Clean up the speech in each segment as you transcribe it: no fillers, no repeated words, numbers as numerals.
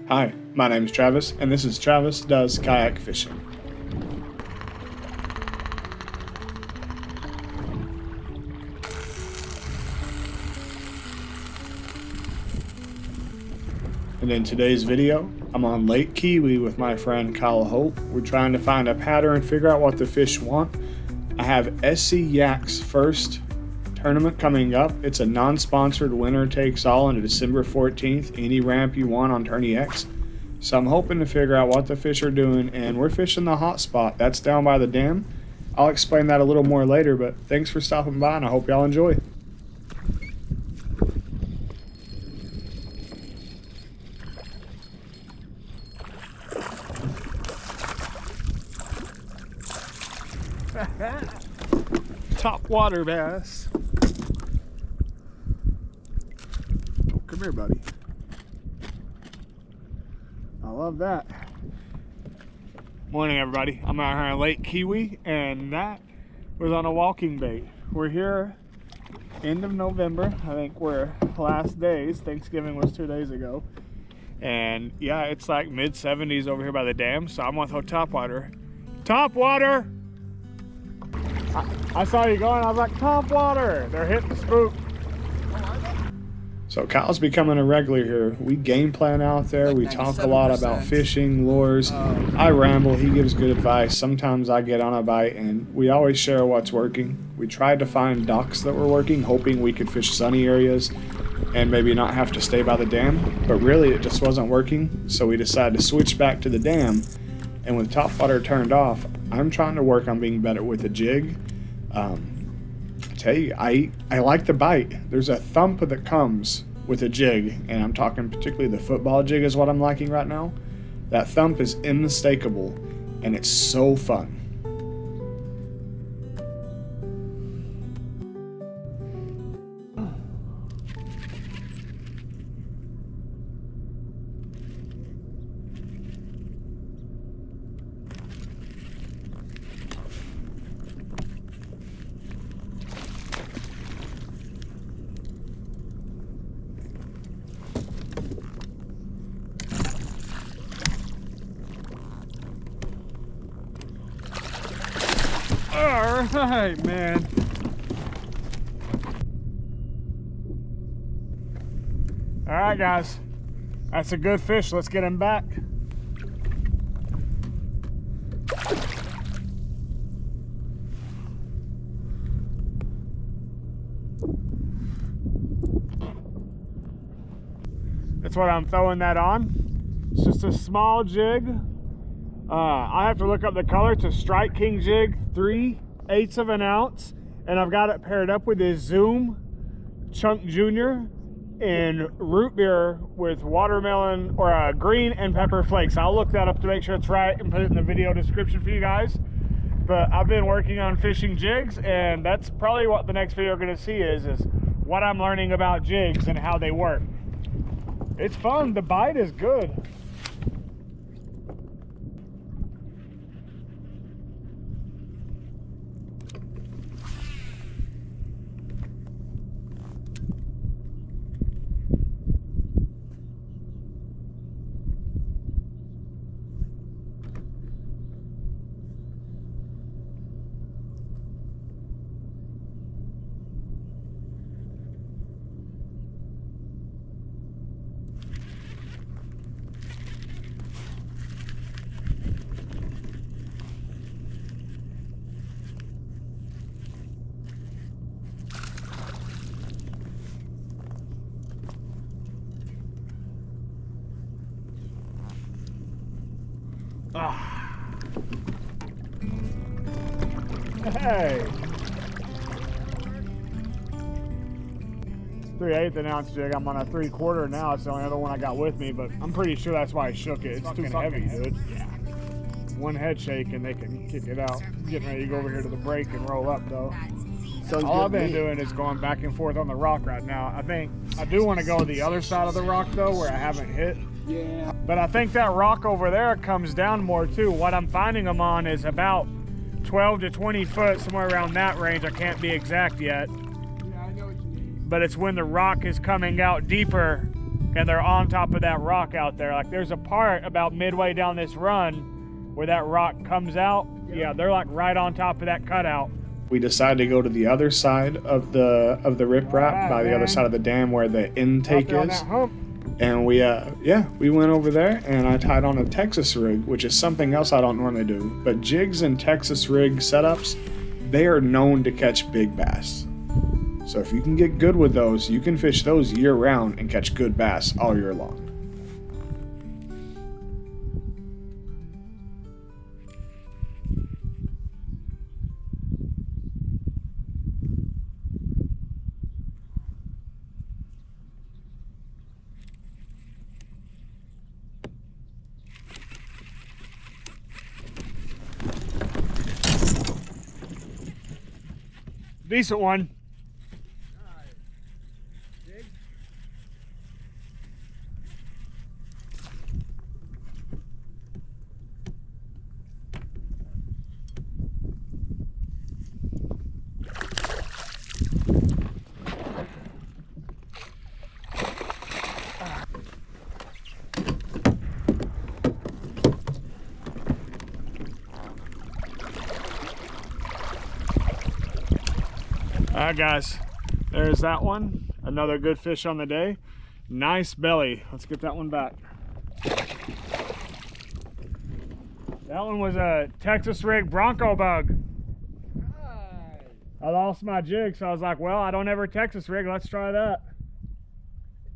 Hi, my name is Travis, and this is Travis Does Kayak Fishing. And in today's video, I'm on Lake Keowee with my friend Kyle Hope. We're trying to find a pattern and figure out what the fish want. I have SC Yak's first tournament coming up. It's a non-sponsored winner takes all on December 14th, any ramp you want on Tourney X. So I'm hoping to figure out what the fish are doing, and we're fishing the HOTSPOT. That's down by the dam. I'll explain that a little more later, but thanks for stopping by and I hope y'all enjoy. Top water bass. Oh, come here, buddy. I love that. Morning, everybody. I'm out here on Lake Keowee, and that was on a walking bait. We're here end of November. I think we're last days. Thanksgiving was 2 days ago. And yeah, it's like mid 70s over here by the dam, so I'm gonna throw top water. Top water! I saw you going, I was like, top water! They're hitting the spook. So Kyle's becoming a regular here. We game plan out there. We talk a lot about fishing, lures. I ramble, he gives good advice. Sometimes I get on a bite, and we always share what's working. We tried to find docks that were working, hoping we could fish sunny areas and maybe not have to stay by the dam. But really, it just wasn't working. So we decided to switch back to the dam. And with top water turned off, I'm trying to work on being better with the jig. I tell you, I like the bite. There's a thump that comes with a jig, and I'm talking particularly the football jig is what I'm liking right now. That thump is unmistakable, and it's so fun. All right, man. All right, guys. That's a good fish. Let's get him back. That's what I'm throwing that on. It's just a small jig. I have to look up the color. It's a Strike King jig, 3/8 of an ounce, and I've got it paired up with a Zoom Chunk Junior in root beer with watermelon or green and pepper flakes. I'll look that up to make sure it's right and put it in the video description for you guys. But I've been working on fishing jigs, and that's probably what the next video you're going to see is what I'm learning about jigs and how they work. It's fun. The bite is good. Hey, 3/8 of an ounce jig. I'm on a 3/4 now. It's the only other one I got with me, but I'm pretty sure that's why I shook it. It's too heavy, dude. Yeah. One head shake and they can kick it out. I'm getting ready to go over here to the break and roll up though. All I've been doing is going back and forth on the rock right now. I think I do want to go to the other side of the rock though, where I haven't hit. Yeah. But I think that rock over there comes down more too. What I'm finding them on is about 12 to 20 foot, somewhere around that range. I can't be exact yet. Yeah, I know what you mean. But it's when the rock is coming out deeper and they're on top of that rock out there. Like there's a part about midway down this run where that rock comes out. Yeah, they're like right on top of that cutout. We decided to go to the other side of the riprap, by the other side of the dam where the intake is. And we went over there, and I tied on a Texas rig, which is something else I don't normally do. But jigs and Texas rig setups, they are known to catch big bass. So if you can get good with those, you can fish those year round and catch good bass all year long. Decent one. All right, guys, there's that one. Another good fish on the day. Nice belly. Let's get that one back. That one was a Texas rig Bronco bug. Nice. I lost my jig, so I was like, well, I don't ever Texas rig. Let's try that.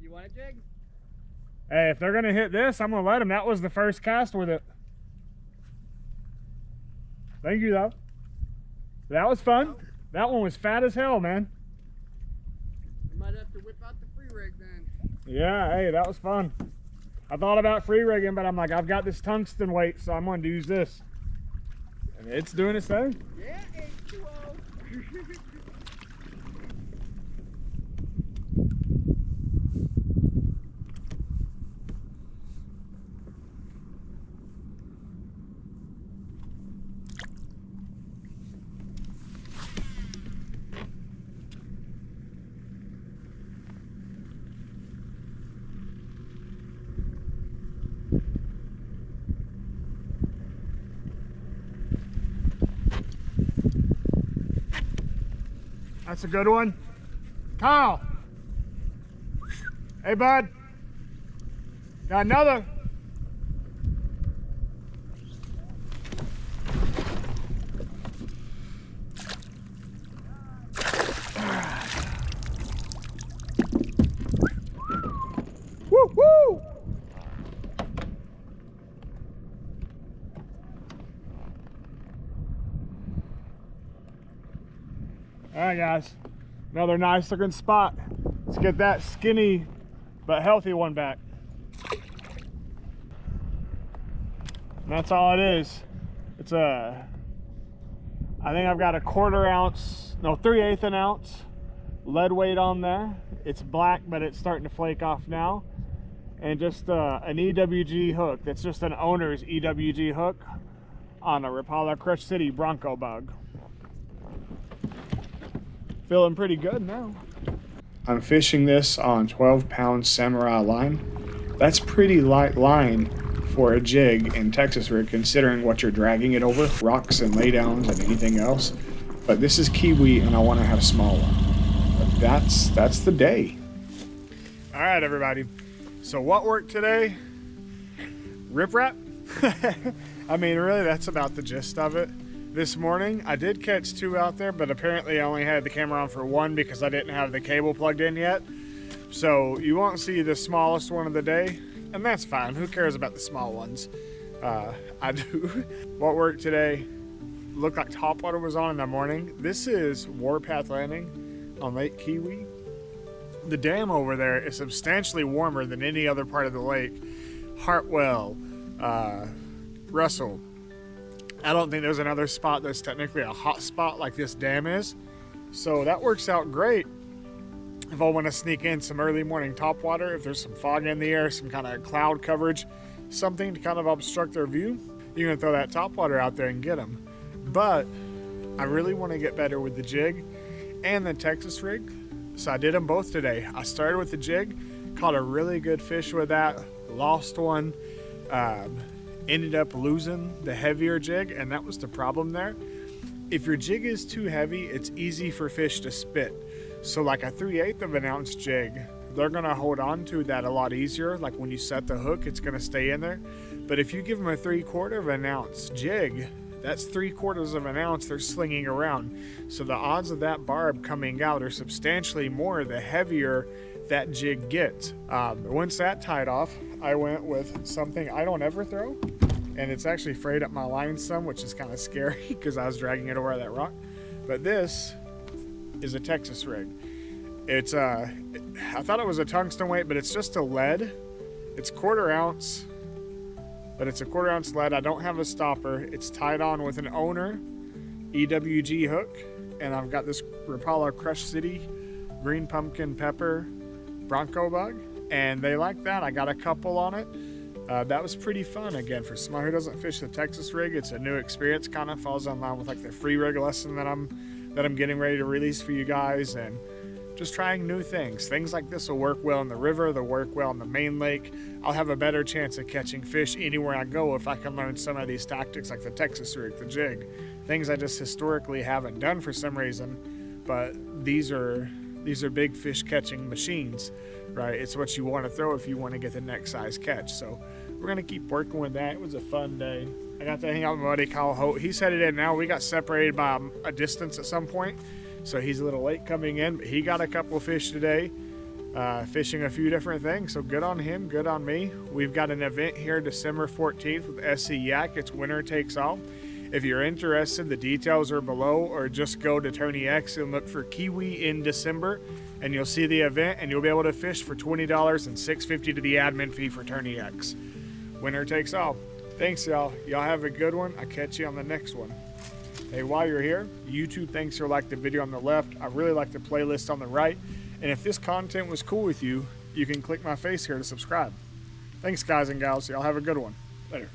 You want a jig? Hey, if they're gonna hit this, I'm gonna let them. That was the first cast with it. Thank you, though. That was fun. That one was fat as hell, man. You might have to whip out the free rig then. Yeah, hey, that was fun. I thought about free rigging, but I'm like, I've got this tungsten weight, so I'm going to use this. And it's doing its thing. Yeah, H2O. That's a good one. Kyle. Hey, bud. Got another. Woo, woo. All right, guys, another nice looking spot. Let's get that skinny but healthy one back. And that's all it is. It's I think I've got a 1/4 ounce, no, 3/8 an ounce lead weight on there. It's black, but it's starting to flake off now. And just an EWG hook. That's just an owner's EWG hook on a Rapala Crush City Bronco bug. Feeling pretty good now. I'm fishing this on 12-pound Samurai line. That's pretty light line for a jig in Texas rig, considering what you're dragging it over, rocks and laydowns and anything else. But this is Keowee, and I want to have a small one. But that's the day. All right, everybody. So what worked today? Riprap? I mean, really, that's about the gist of it. This morning, I did catch 2 out there, but apparently I only had the camera on for 1 because I didn't have the cable plugged in yet. So you won't see the smallest one of the day, and that's fine. Who cares about the small ones? I do. What worked today looked like topwater was on in the morning. This is Warpath Landing on Lake Keowee. The dam over there is substantially warmer than any other part of the lake. Hartwell, Russell. I don't think there's another spot that's technically a hot spot like this dam is. So that works out great if I want to sneak in some early morning topwater, if there's some fog in the air, some kind of cloud coverage, something to kind of obstruct their view, you can throw that topwater out there and get them. But I really want to get better with the jig and the Texas rig. So I did them both today. I started with the jig, Caught a really good fish with that. Lost one. Ended up losing the heavier jig, and that was the problem there. If your jig is too heavy, it's easy for fish to spit. So like a 3/8 of an ounce jig, they're gonna hold on to that a lot easier. Like when you set the hook, it's gonna stay in there. But if you give them a 3/4 of an ounce jig, that's 3/4 of an ounce they're slinging around. So the odds of that barb coming out are substantially more the heavier that jig gets. Once that tied off, I went with something I don't ever throw, and it's actually frayed up my line some, which is kind of scary because I was dragging it over that rock. But this is a Texas rig. It's I thought it was a tungsten weight, but it's just a lead. It's 1/4 ounce, but it's a 1/4 ounce lead. I don't have a stopper. It's tied on with an Owner EWG hook, and I've got this Rapala Crush City green pumpkin pepper Bronco bug, and they like that. I got a couple on it. That was pretty fun. Again, for someone who doesn't fish the Texas rig, it's a new experience. Kind of falls in line with like the free rig lesson that I'm getting ready to release for you guys, and just trying new things. Things like this will work well in the river, they'll work well in the main lake. I'll have a better chance of catching fish anywhere I go if I can learn some of these tactics like the Texas rig, the jig. Things I just historically haven't done for some reason, but these are big fish catching machines, right? It's what you want to throw if you want to get the next size catch. So we're going to keep working with that. It was a fun day. I got to hang out with my buddy Kyle Holt. He's headed in now. We got separated by a distance at some point, so he's a little late coming in, but he got a couple of fish today, fishing a few different things. So good on him, good on me. We've got an event here December 14th with SC Yak. It's winner takes all. If you're interested, the details are below, or just go to Tony X and look for Keowee in December, and you'll see the event, and you'll be able to fish for $20 and $6.50 to the admin fee for Tony X. Winner takes all. Thanks, y'all. Y'all have a good one. I'll catch you on the next one. Hey, while you're here, YouTube thinks you'll like the video on the left. I really like the playlist on the right. And if this content was cool with you, you can click my face here to subscribe. Thanks, guys and gals. Y'all have a good one. Later.